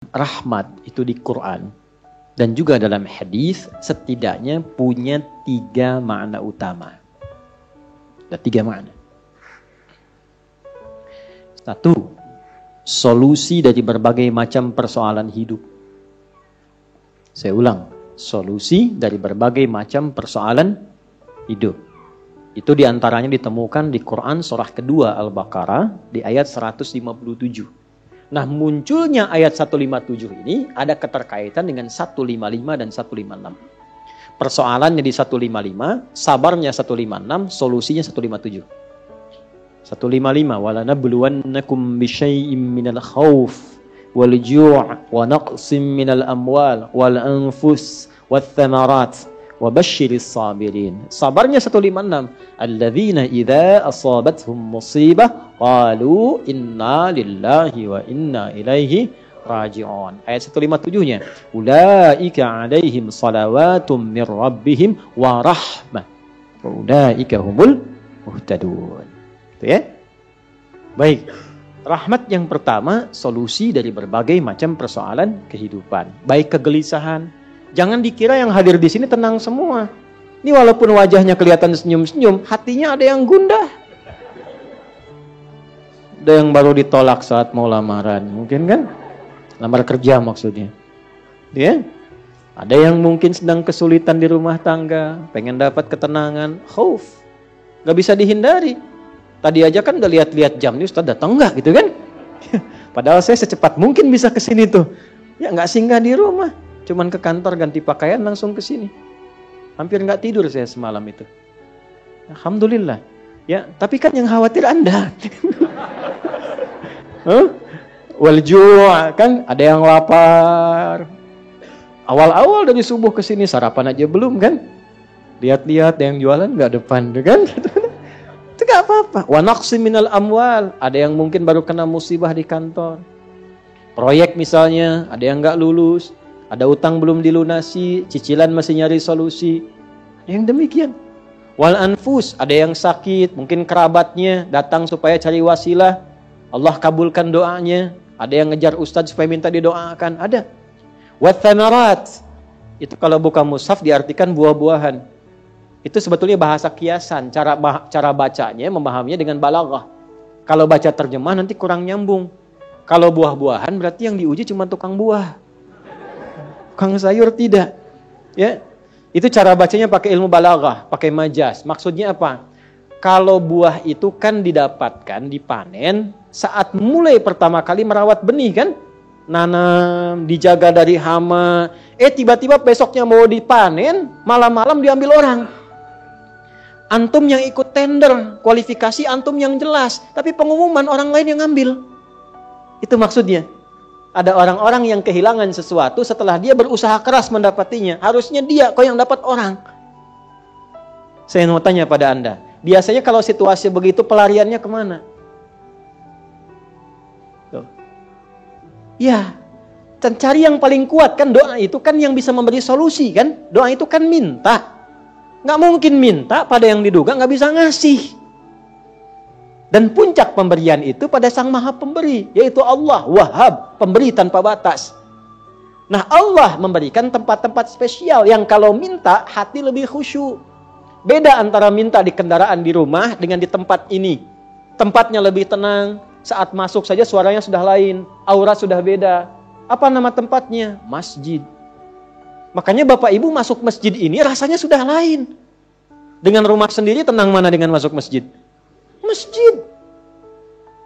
rahmat itu di Quran dan juga dalam hadis setidaknya punya 3 makna utama. Ada 3 makna. 1, solusi dari berbagai macam persoalan hidup. Saya ulang, solusi dari berbagai macam persoalan hidup. Itu diantaranya ditemukan di Quran surah kedua Al-Baqarah di ayat 157. Nah, munculnya ayat 157 ini ada keterkaitan dengan 155 dan 156. Persoalannya di 155, sabarnya 156, solusinya 157. 155, walanabluwannakum bisyai'im minal khauf wal ju' wa naqsim minal amwal wal anfus wath thamarat wa basyiris sabirin. Sabarnya 156, alladzina idza asabathum musibah qalu inna lillahi wa inna ilaihi raji'un. Ayat 157-nya, ulaika alaihim salawatum mir rabbihim wa rahmah wa ulaika humul muhtadun. Itu ya. Baik. Rahmat yang pertama, solusi dari berbagai macam persoalan kehidupan, baik kegelisahan. Jangan dikira yang hadir di sini tenang semua. Ini walaupun wajahnya kelihatan senyum-senyum, hatinya ada yang gundah. Ada yang baru ditolak saat mau lamaran, mungkin kan? Lamar kerja maksudnya. Ya? Ada yang mungkin sedang kesulitan di rumah tangga, pengen dapat ketenangan, khauf. Gak bisa dihindari. Tadi aja kan gak lihat-lihat jam, nih Ustaz datang nggak gitu kan? Padahal saya secepat mungkin bisa ke sini tuh. Ya nggak singgah di rumah. Cuman ke kantor ganti pakaian langsung ke sini. Hampir nggak tidur saya semalam itu. Alhamdulillah. Ya, tapi kan yang khawatir Anda. Walju' kan ada yang lapar. Awal-awal dari subuh ke sini sarapan aja belum kan? Lihat-lihat yang jualan nggak depan kan? Itu nggak apa-apa. Wa naqsim minal amwal. Ada yang mungkin baru kena musibah di kantor. Proyek misalnya, ada yang nggak lulus. Ada utang belum dilunasi, cicilan masih nyari solusi. Yang demikian. Wal anfus, ada yang sakit, mungkin kerabatnya datang supaya cari wasilah. Allah kabulkan doanya. Ada yang ngejar ustadz supaya minta didoakan. Ada. Wat thamarat. Itu kalau buka mushaf diartikan buah-buahan. Itu sebetulnya bahasa kiasan. Cara bacanya, memahaminya dengan balaghah. Kalau baca terjemah nanti kurang nyambung. Kalau buah-buahan berarti yang diuji cuma tukang buah. Tukang sayur tidak. Ya. Itu cara bacanya pakai ilmu balaghah, pakai majaz. Maksudnya apa? Kalau buah itu kan didapatkan, dipanen saat mulai pertama kali merawat benih kan? Nanam, dijaga dari hama. Tiba-tiba besoknya mau dipanen, malam-malam diambil orang. Antum yang ikut tender, kualifikasi antum yang jelas. Tapi pengumuman orang lain yang ngambil. Itu maksudnya. Ada orang-orang yang kehilangan sesuatu setelah dia berusaha keras mendapatinya. Harusnya dia, kok yang dapat orang. Saya mau tanya pada Anda. Biasanya kalau situasi begitu pelariannya kemana? Tuh. Ya, dan cari yang paling kuat kan doa itu kan yang bisa memberi solusi kan? Doa itu kan minta. Nggak mungkin minta pada yang diduga nggak bisa ngasih. Dan puncak pemberian itu pada Sang Maha Pemberi, yaitu Allah, Wahhab, pemberi tanpa batas. Nah, Allah memberikan tempat-tempat spesial yang kalau minta hati lebih khusyuk. Beda antara minta di kendaraan di rumah dengan di tempat ini. Tempatnya lebih tenang, saat masuk saja suaranya sudah lain, aura sudah beda. Apa nama tempatnya? Masjid. Makanya Bapak Ibu masuk masjid ini rasanya sudah lain. Dengan rumah sendiri tenang mana dengan masuk masjid? Masjid.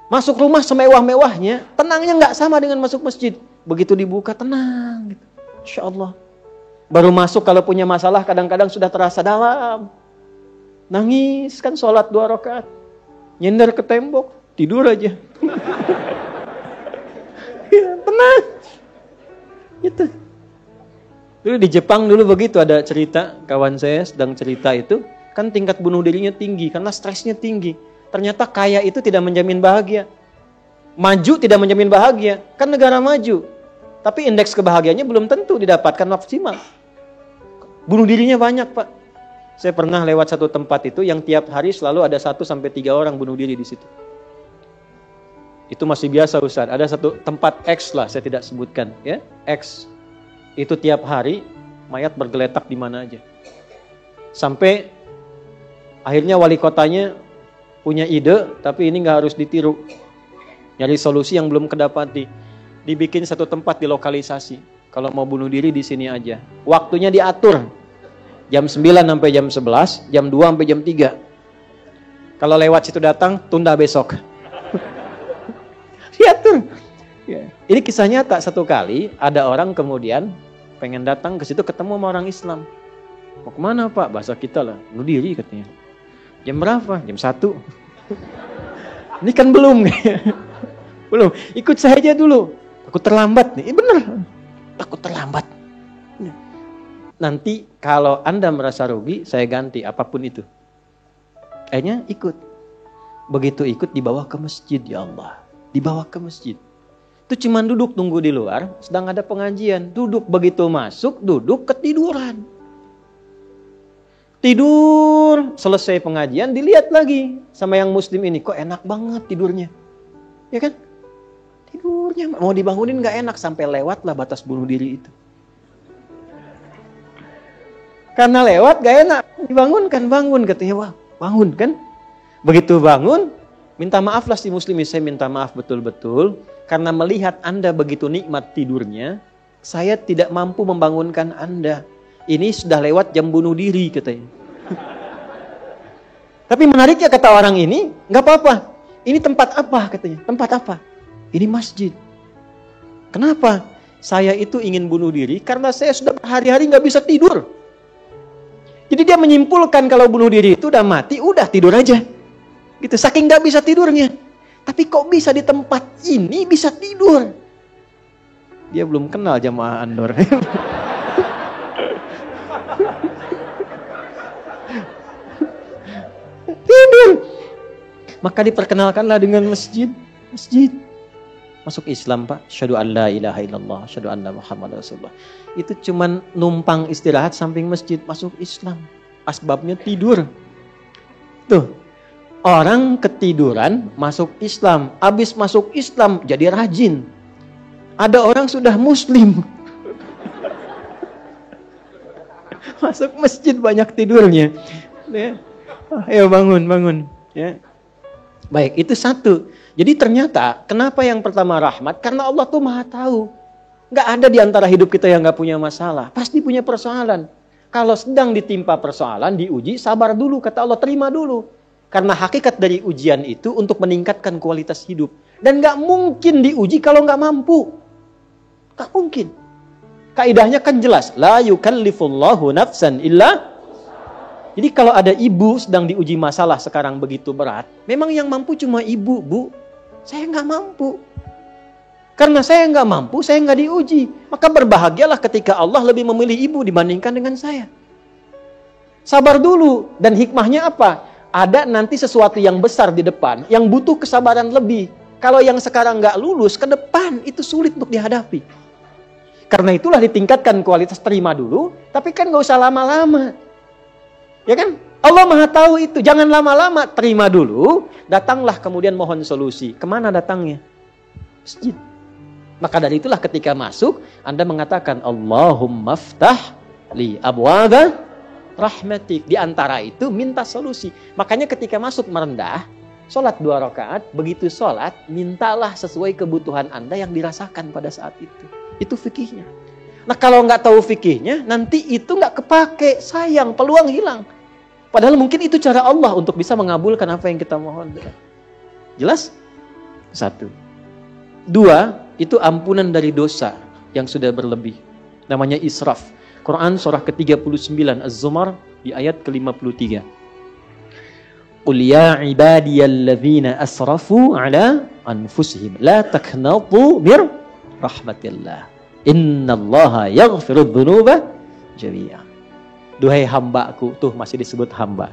Masuk rumah semewah-mewahnya, tenangnya nggak sama dengan masuk masjid. Begitu dibuka tenang gitu. Insya Allah. Baru masuk kalau punya masalah kadang-kadang sudah terasa dalam. Nangis kan sholat 2 rakaat. Nyender ke tembok, tidur aja. Ya, tenang. Gitu. Dulu di Jepang dulu begitu, ada cerita, kawan saya sedang cerita itu, kan tingkat bunuh dirinya tinggi karena stresnya tinggi. Ternyata kaya itu tidak menjamin bahagia. Maju tidak menjamin bahagia. Kan negara maju. Tapi indeks kebahagiaannya belum tentu didapatkan maksimal. Bunuh dirinya banyak, Pak. Saya pernah lewat satu tempat itu yang tiap hari selalu ada 1 sampai 3 orang bunuh diri di situ. Itu masih biasa Ustaz. Ada satu tempat X lah, saya tidak sebutkan ya. X. Itu tiap hari mayat bergeletak di mana aja. Sampai akhirnya wali kotanya punya ide, tapi ini nggak harus ditiru. Nyari solusi yang belum kedapati. Dibikin satu tempat di lokalisasi. Kalau mau bunuh diri di sini aja. Waktunya diatur. Jam 9 sampai jam 11, jam 2 sampai jam 3. Kalau lewat situ datang, tunda besok. Diatur. Ya. Ini kisah nyata, satu kali ada orang kemudian pengen datang ke situ ketemu sama orang Islam. Mau kemana Pak? Bahasa kita lah, bunuh diri katanya. Jam berapa? Jam 1. Ini kan belum. Belum. Ikut saya aja dulu. Takut terlambat nih. Bener. Takut terlambat. Nanti kalau Anda merasa rugi, saya ganti apapun itu. Akhirnya ikut. Begitu ikut dibawa ke masjid, ya Allah. Dibawa ke masjid. Itu cuma duduk tunggu di luar, sedang ada pengajian. Duduk, begitu masuk, duduk ketiduran. Tidur, selesai pengajian, dilihat lagi sama yang muslim ini. Kok enak banget tidurnya. Ya kan? Tidurnya, mau dibangunin gak enak. Sampai lewat lah batas bunuh diri itu. Karena lewat gak enak. Dibangunkan, bangun. Katanya, wah bangun kan. Begitu bangun, minta maaf lah si muslim. Saya minta maaf betul-betul. Karena melihat Anda begitu nikmat tidurnya, saya tidak mampu membangunkan Anda. Ini sudah lewat jam bunuh diri katanya. Tapi menariknya kata orang ini, nggak apa-apa. Ini tempat apa katanya? Tempat apa? Ini masjid. Kenapa? Saya itu ingin bunuh diri karena saya sudah berhari-hari nggak bisa tidur. Jadi dia menyimpulkan kalau bunuh diri itu udah mati, udah tidur aja. Gitu, saking nggak bisa tidurnya. Tapi kok bisa di tempat ini bisa tidur? Dia belum kenal jamaah Andor. Tidur. Maka diperkenalkanlah dengan masjid. Masjid. Masuk Islam Pak. Asyhadu an la ilaha illallah. Asyhadu anna Muhammad Rasulullah. Itu cuman numpang istirahat samping masjid. Masuk Islam. Asbabnya tidur. Tuh. Orang ketiduran masuk Islam. Habis masuk Islam jadi rajin. Ada orang sudah muslim. Masuk masjid banyak tidurnya. Ya. Ayo bangun. Ya. Baik, itu satu. Jadi ternyata kenapa yang pertama rahmat? Karena Allah tuh maha tahu. Gak ada di antara hidup kita yang gak punya masalah. Pasti punya persoalan. Kalau sedang ditimpa persoalan, diuji, sabar dulu. Kata Allah, terima dulu. Karena hakikat dari ujian itu untuk meningkatkan kualitas hidup. Dan gak mungkin diuji kalau gak mampu. Gak mungkin. Kaidahnya kan jelas. La yukallifullahu nafsan illa. Jadi kalau ada ibu sedang diuji masalah sekarang begitu berat. Memang yang mampu cuma ibu, Bu. Saya gak mampu. Karena saya gak mampu, saya gak diuji. Maka berbahagialah ketika Allah lebih memilih ibu dibandingkan dengan saya. Sabar dulu. Dan hikmahnya apa? Ada nanti sesuatu yang besar di depan, yang butuh kesabaran lebih. Kalau yang sekarang nggak lulus, ke depan itu sulit untuk dihadapi. Karena itulah ditingkatkan kualitas terima dulu, tapi kan nggak usah lama-lama. Ya kan? Allah maha tahu itu, jangan lama-lama, terima dulu, datanglah kemudian mohon solusi. Kemana datangnya? Masjid. Maka dari itulah ketika masuk, Anda mengatakan, Allahumma ftah li abwaba rahmatik. Di antara itu minta solusi. Makanya ketika masuk merendah, sholat 2 rakaat, begitu sholat, mintalah sesuai kebutuhan Anda yang dirasakan pada saat itu. Itu fikihnya. Nah kalau nggak tahu fikihnya, nanti itu nggak kepake, sayang, peluang hilang. Padahal mungkin itu cara Allah untuk bisa mengabulkan apa yang kita mohon. Jelas? 1. 2, itu ampunan dari dosa yang sudah berlebih. Namanya israf. Quran surah ke-39 Az-Zumar di ayat ke-53. Qul ya ibadiyalladzina asrafu ala anfusihim la taqnatu mir rahmatillah. Innallaha yaghfirudz dzunuba jami'a. Duhai hambaku, tuh masih disebut hamba.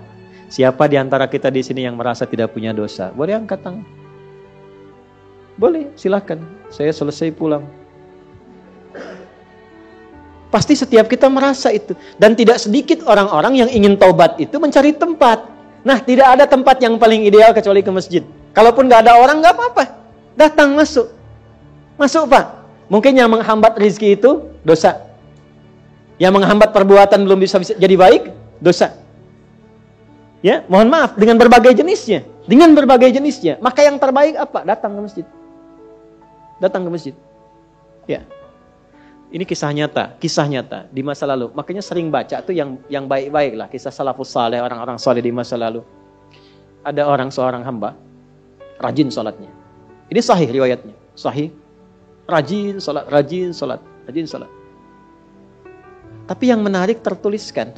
Siapa di antara kita di sini yang merasa tidak punya dosa? Boleh angkat tangan. Boleh, silakan. Saya selesai pulang. Pasti setiap kita merasa itu. Dan tidak sedikit orang-orang yang ingin taubat itu mencari tempat. Nah, tidak ada tempat yang paling ideal kecuali ke masjid. Kalaupun nggak ada orang, nggak apa-apa. Datang masuk. Masuk Pak. Mungkin yang menghambat rezeki itu dosa. Yang menghambat perbuatan belum bisa jadi baik, dosa. Ya, mohon maaf dengan berbagai jenisnya. Dengan berbagai jenisnya. Maka yang terbaik apa? Datang ke masjid. Datang ke masjid. Ya. Ini kisah nyata di masa lalu. Makanya sering baca tuh yang baik-baik lah, kisah salafus saleh, orang-orang saleh di masa lalu. Ada seorang hamba rajin salatnya. Ini sahih riwayatnya, sahih. Rajin salat. Tapi yang menarik tertuliskan,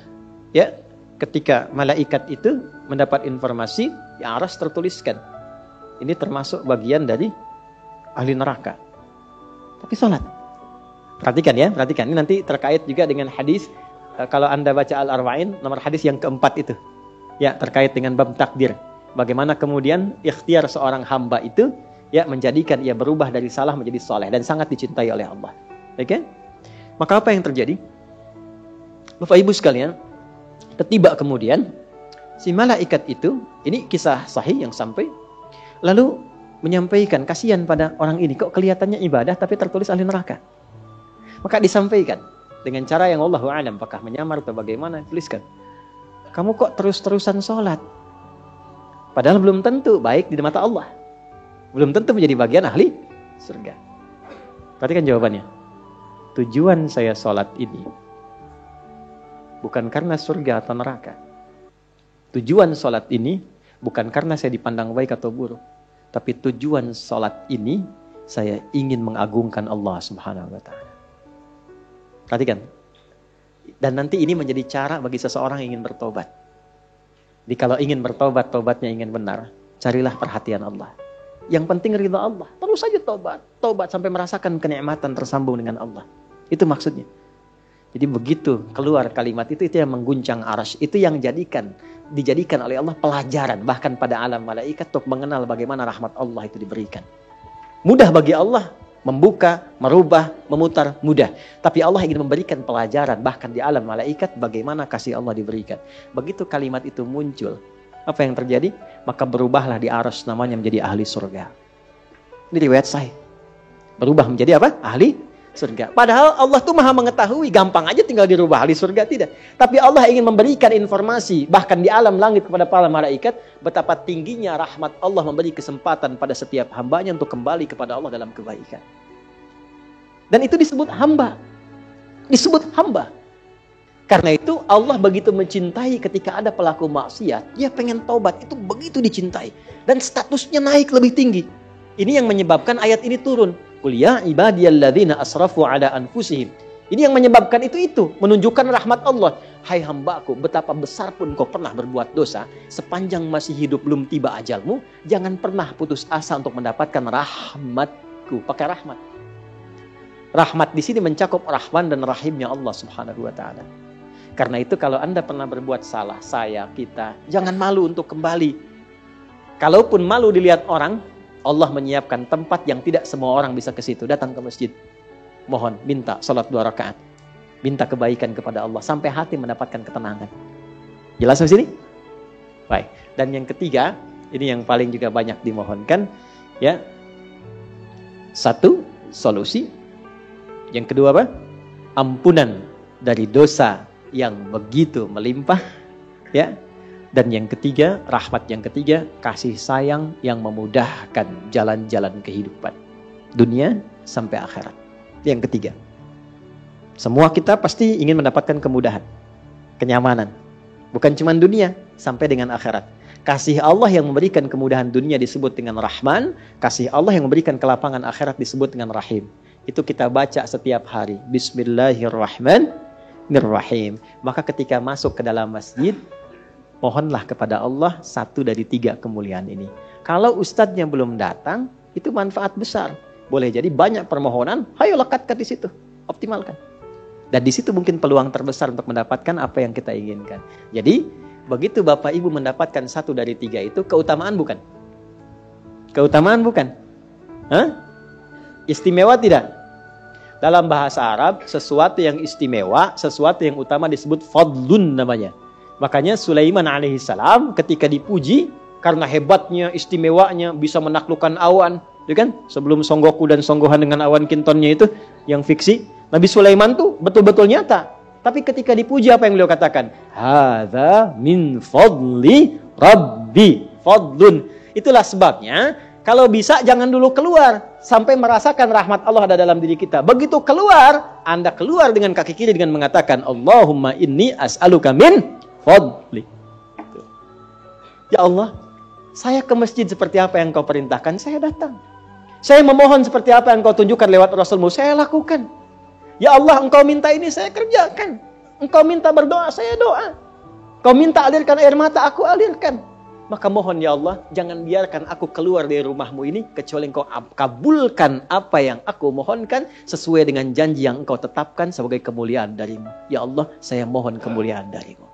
ya, ketika malaikat itu mendapat informasi, di aras tertuliskan. Ini termasuk bagian dari ahli neraka. Tapi salat. Perhatikan ya, perhatikan. Ini nanti terkait juga dengan hadis, kalau Anda baca Al-Arba'in, nomor hadis yang keempat itu. Ya, terkait dengan bab takdir. Bagaimana kemudian ikhtiar seorang hamba itu, ya, menjadikan ia berubah dari salah menjadi soleh. Dan sangat dicintai oleh Allah. Oke? Maka apa yang terjadi? Bapak Ibu sekalian, ketiba kemudian, si malaikat itu, ini kisah sahih yang sampai, lalu menyampaikan, kasihan pada orang ini, kok kelihatannya ibadah tapi tertulis ahli neraka. Maka disampaikan dengan cara yang Allahu a'lam, apakah menyamar atau bagaimana, tuliskan. Kamu kok terus-terusan sholat? Padahal belum tentu baik di mata Allah. Belum tentu menjadi bagian ahli surga. Perhatikan jawabannya. Tujuan saya sholat ini bukan karena surga atau neraka. Tujuan sholat ini bukan karena saya dipandang baik atau buruk. Tapi tujuan sholat ini saya ingin mengagungkan Allah Subhanahu wa ta'ala. Perhatikan. Dan nanti ini menjadi cara bagi seseorang yang ingin bertobat. Jadi kalau ingin bertobat, tobatnya ingin benar, carilah perhatian Allah. Yang penting ridha Allah. Terus saja tobat. Tobat sampai merasakan kenikmatan tersambung dengan Allah. Itu maksudnya. Jadi begitu keluar kalimat itu yang mengguncang arsy. Itu yang dijadikan oleh Allah pelajaran. Bahkan pada alam malaikat untuk mengenal bagaimana rahmat Allah itu diberikan. Mudah bagi Allah membuka, merubah, memutar, mudah. Tapi Allah ingin memberikan pelajaran bahkan di alam malaikat bagaimana kasih Allah diberikan. Begitu kalimat itu muncul, apa yang terjadi? Maka berubahlah di arsy namanya menjadi ahli surga. Ini riwayat sahih. Berubah menjadi apa? Ahli surga. Padahal Allah tuh maha mengetahui, gampang aja tinggal dirubah ahli surga, tidak. Tapi Allah ingin memberikan informasi bahkan di alam langit kepada para malaikat betapa tingginya rahmat Allah memberi kesempatan pada setiap hambanya untuk kembali kepada Allah dalam kebaikan. Dan itu disebut hamba. Disebut hamba. Karena itu Allah begitu mencintai ketika ada pelaku maksiat, dia pengen taubat, itu begitu dicintai. Dan statusnya naik lebih tinggi. Ini yang menyebabkan ayat ini turun. Qul ya ibadiyalladzina asrafu ala anfusihim. Ini yang menyebabkan itu menunjukkan rahmat Allah. Hai hambaku, betapa besar pun kau pernah berbuat dosa, sepanjang masih hidup belum tiba ajalmu, jangan pernah putus asa untuk mendapatkan rahmatku. Pakai rahmat. Rahmat di sini mencakup Rahman dan Rahimnya Allah Subhanahu wa taala. Karena itu kalau Anda pernah berbuat salah, kita, jangan malu untuk kembali. Kalaupun malu dilihat orang, Allah menyiapkan tempat yang tidak semua orang bisa ke situ. Datang ke masjid. Mohon, minta salat 2 rakaat. Minta kebaikan kepada Allah sampai hati mendapatkan ketenangan. Jelas di sini? Baik. Dan yang ketiga, ini yang paling juga banyak dimohonkan, ya. 1, solusi. Yang kedua apa? Ampunan dari dosa yang begitu melimpah, ya. Dan yang ketiga, rahmat yang ketiga, kasih sayang yang memudahkan jalan-jalan kehidupan dunia sampai akhirat. Yang ketiga, semua kita pasti ingin mendapatkan kemudahan, kenyamanan, bukan cuma dunia sampai dengan akhirat. Kasih Allah yang memberikan kemudahan dunia disebut dengan Rahman, kasih Allah yang memberikan kelapangan akhirat disebut dengan Rahim. Itu kita baca setiap hari. Bismillahirrahmanirrahim. Maka ketika masuk ke dalam masjid, mohonlah kepada Allah 1 dari 3 kemuliaan ini. Kalau ustadznya belum datang, itu manfaat besar. Boleh jadi banyak permohonan, ayo lekatkan di situ, optimalkan. Dan di situ mungkin peluang terbesar untuk mendapatkan apa yang kita inginkan. Jadi, begitu Bapak Ibu mendapatkan 1 dari 3 itu, keutamaan bukan? Keutamaan bukan? Hah? Istimewa tidak? Dalam bahasa Arab, sesuatu yang istimewa, sesuatu yang utama disebut fadlun namanya. Makanya Sulaiman alaihissalam ketika dipuji karena hebatnya, istimewanya, bisa menaklukkan awan, Itu kan sebelum Songgoku dan Songgohan dengan awan kintonnya itu yang fiksi, Nabi Sulaiman tuh betul-betul nyata. Tapi ketika dipuji apa yang beliau katakan? Hadza min fadli rabbi fadlun. Itulah sebabnya kalau bisa jangan dulu keluar sampai merasakan rahmat Allah ada dalam diri kita. Begitu keluar, Anda keluar dengan kaki kiri dengan mengatakan Allahumma inni as'aluka min fadli. Ya Allah, saya ke masjid seperti apa yang Kau perintahkan, saya datang. Saya memohon seperti apa yang Kau tunjukkan lewat Rasulmu, saya lakukan. Ya Allah, Engkau minta ini, saya kerjakan. Engkau minta berdoa, saya doa. Kau minta alirkan air mata, aku alirkan. Maka mohon ya Allah, jangan biarkan aku keluar dari rumahmu ini, kecuali Engkau kabulkan apa yang aku mohonkan, sesuai dengan janji yang Engkau tetapkan sebagai kemuliaan darimu. Ya Allah, saya mohon kemuliaan darimu.